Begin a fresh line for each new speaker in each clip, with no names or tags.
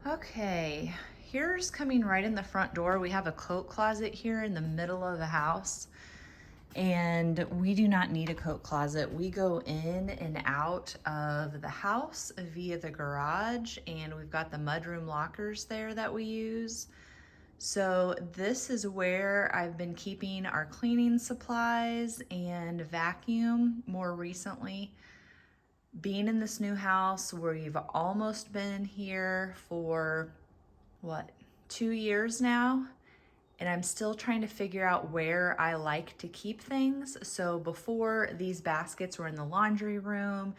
Okay, here's coming right in the front door. We have a coat closet here in the middle of the house, and we do not need a coat closet. We go in and out of the house via the garage, and we've got the mudroom lockers there that we use. So this is where I've been keeping our cleaning supplies and vacuum more recently. Being in this new house, we've almost been here for what, 2 years now, and I'm still trying to figure out where I like to keep things. So before, these baskets were in the laundry room.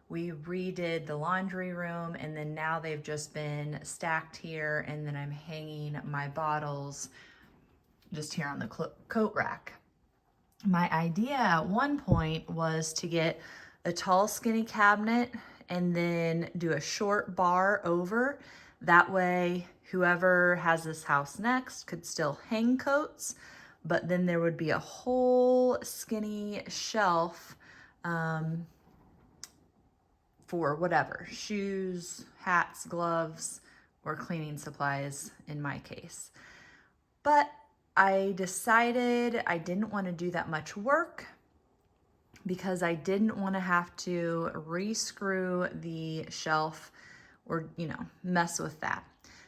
We redid the laundry room, and then now they've just been stacked here, and then I'm hanging my bottles just here on the coat rack. My idea at one point was to get a tall skinny cabinet and then do a short bar over. That way whoever has this house next could still hang coats, but then there would be a whole skinny shelf for whatever, shoes, hats, gloves, or cleaning supplies in my case. But I decided I didn't want to do that much work because I didn't want to have to re-screw the shelf or, mess with that.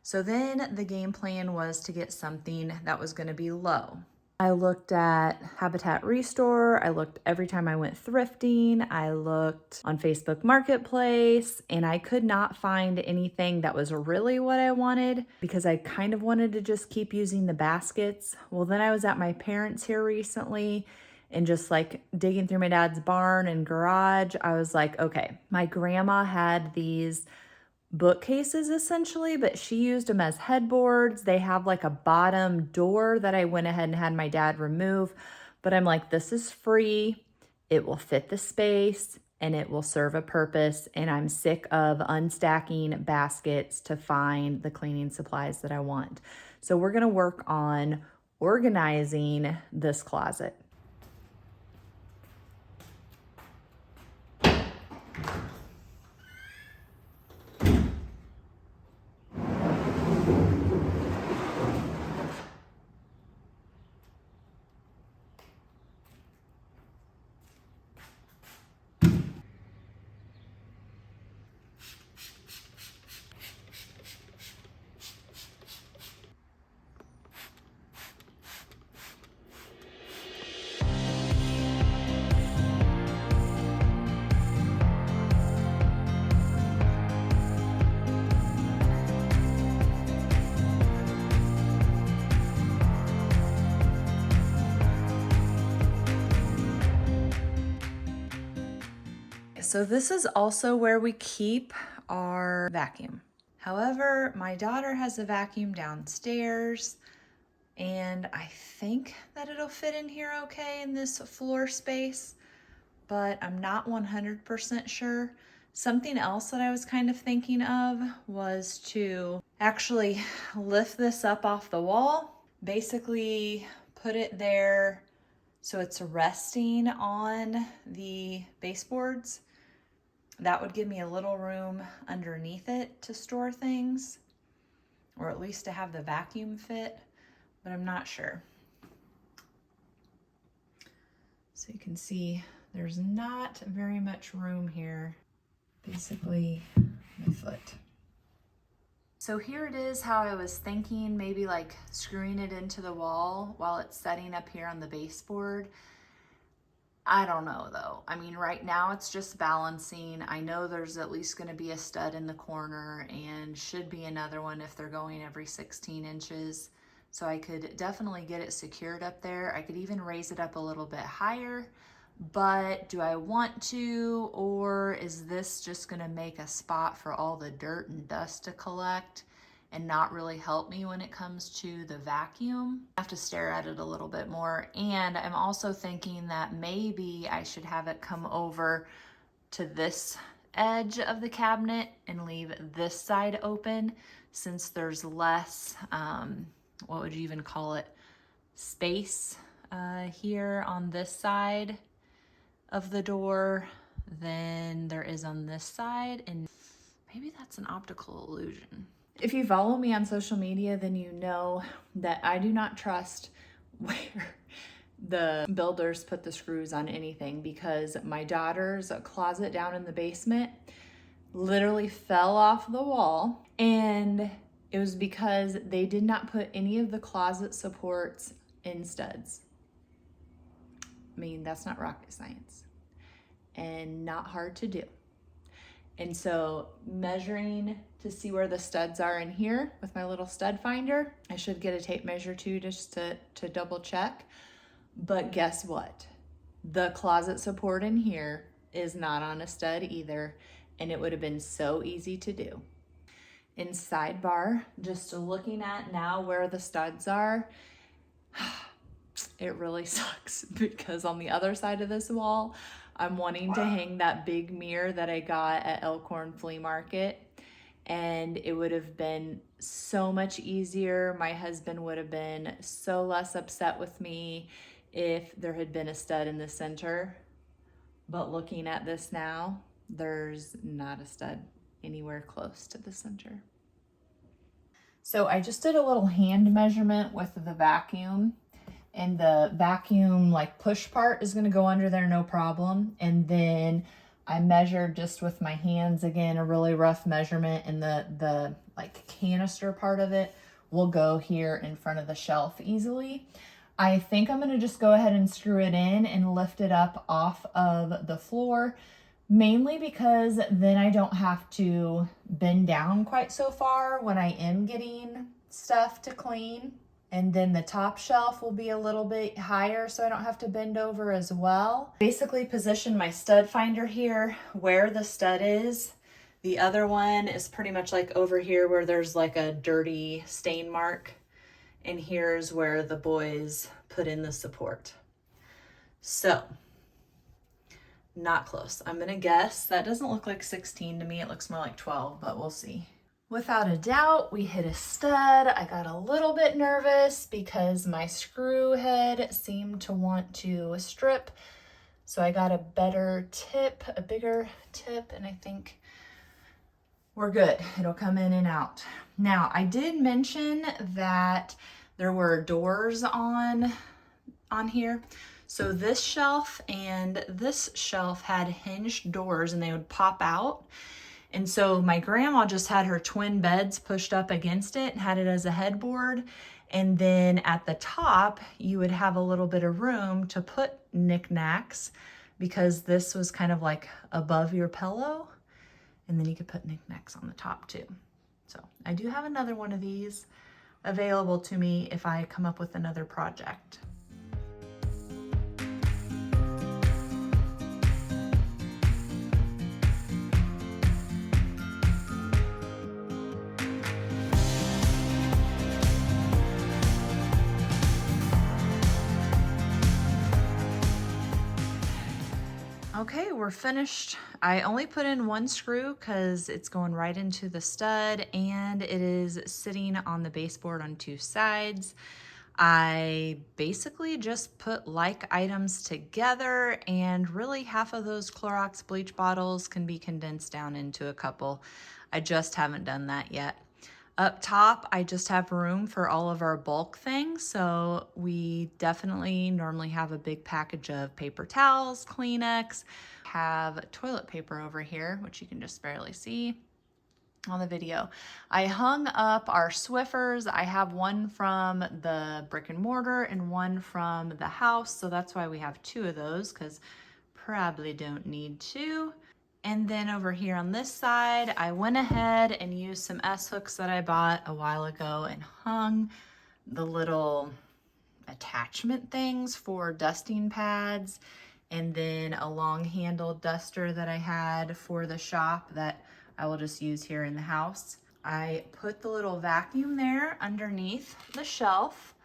So then the game plan was to get something that was going to be low. I looked at Habitat Restore. I looked every time I went thrifting. I looked on Facebook Marketplace, and I could not find anything that was really what I wanted because I kind of wanted to just keep using the baskets. Well, then I was at my parents' here recently and just like digging through my dad's barn and garage. I was like, okay, my grandma had these bookcases essentially, but she used them as headboards. They have like a bottom door that I went ahead and had my dad remove, but I'm like, this is free. It will fit the space and it will serve a purpose. And I'm sick of unstacking baskets to find the cleaning supplies that I want. So we're going to work on organizing this closet. So this is also where we keep our vacuum. However, my daughter has a vacuum downstairs, and I think that it'll fit in here okay in this floor space, but I'm not 100% sure. Something else that I was kind of thinking of was to actually lift this up off the wall, basically put it there so it's resting on the baseboards. That would give me a little room underneath it to store things, or at least to have the vacuum fit, but I'm not sure. So you can see there's not very much room here, basically my foot. So here it is how I was thinking, maybe like screwing it into the wall while it's setting up here on the baseboard. I don't know though. I mean, right now it's just balancing. I know there's at least going to be a stud in the corner and should be another one if they're going every 16 inches. So I could definitely get it secured up there. I could even raise it up a little bit higher, but do I want to, or is this just going to make a spot for all the dirt and dust to collect and not really help me when it comes to the vacuum? I have to stare at it a little bit more. And I'm also thinking that maybe I should have it come over to this edge of the cabinet and leave this side open, since there's less, what would you even call it, space here on this side of the door than there is on this side. And maybe that's an optical illusion. If you follow me on social media, then you know that I do not trust where the builders put the screws on anything, because my daughter's closet down in the basement literally fell off the wall, and it was because they did not put any of the closet supports in studs. I mean, that's not rocket science and not hard to do. And so measuring to see where the studs are in here with my little stud finder, I should get a tape measure too, just to double check. But guess what? The closet support in here is not on a stud either, and it would have been so easy to do. In sidebar, just looking at now where the studs are, it really sucks, because on the other side of this wall, I'm wanting to hang that big mirror that I got at Elkhorn Flea Market, and it would have been so much easier. My husband would have been so less upset with me if there had been a stud in the center. But looking at this now, there's not a stud anywhere close to the center. So I just did a little hand measurement with the vacuum, and the vacuum like push part is going to go under there no problem. And then I measured just with my hands, again, a really rough measurement, and the like canister part of it will go here in front of the shelf easily. I think I'm going to just go ahead and screw it in and lift it up off of the floor, mainly because then I don't have to bend down quite so far when I am getting stuff to clean. And then the top shelf will be a little bit higher, so I don't have to bend over as well. Basically position my stud finder here where the stud is. The other one is pretty much like over here where there's like a dirty stain mark. And here's where the boys put in the support. So, not close. I'm gonna guess that doesn't look like 16 to me. It looks more like 12, but we'll see. Without a doubt, we hit a stud. I got a little bit nervous because my screw head seemed to want to strip. So I got a better tip, a bigger tip, and I think we're good. It'll come in and out. Now, I did mention that there were doors on here. So this shelf and this shelf had hinged doors, and they would pop out. And so my grandma just had her twin beds pushed up against it and had it as a headboard. And then at the top, you would have a little bit of room to put knickknacks, because this was kind of like above your pillow. And then you could put knickknacks on the top too. So I do have another one of these available to me if I come up with another project. Okay, we're finished. I only put in one screw because it's going right into the stud, and it is sitting on the baseboard on two sides. I basically just put like items together, and really half of those Clorox bleach bottles can be condensed down into a couple. I just haven't done that yet. Up top, I just have room for all of our bulk things. So we definitely normally have a big package of paper towels, Kleenex, have toilet paper over here, which you can just barely see on the video. I hung up our Swiffers. I have one from the brick and mortar and one from the house. So that's why we have two of those, because probably don't need two. And then over here on this side, I went ahead and used some S-hooks that I bought a while ago and hung the little attachment things for dusting pads, and then a long-handled duster that I had for the shop that I will just use here in the house. I put the little vacuum there underneath the shelf.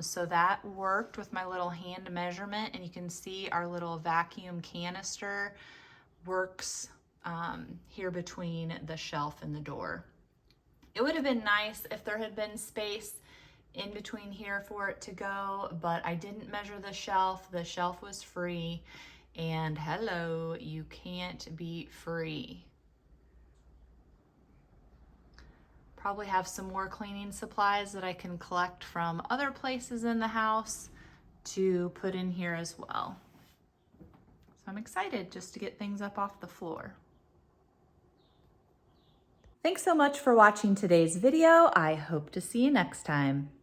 So that worked with my little hand measurement, and you can see our little vacuum canister works here between the shelf and the door. It would have been nice if there had been space in between here for it to go, but I didn't measure the shelf. The shelf was free, and hello, you can't be free. probably have some more cleaning supplies that I can collect from other places in the house to put in here as well. So I'm excited just to get things up off the floor. Thanks so much for watching today's video. I hope to see you next time.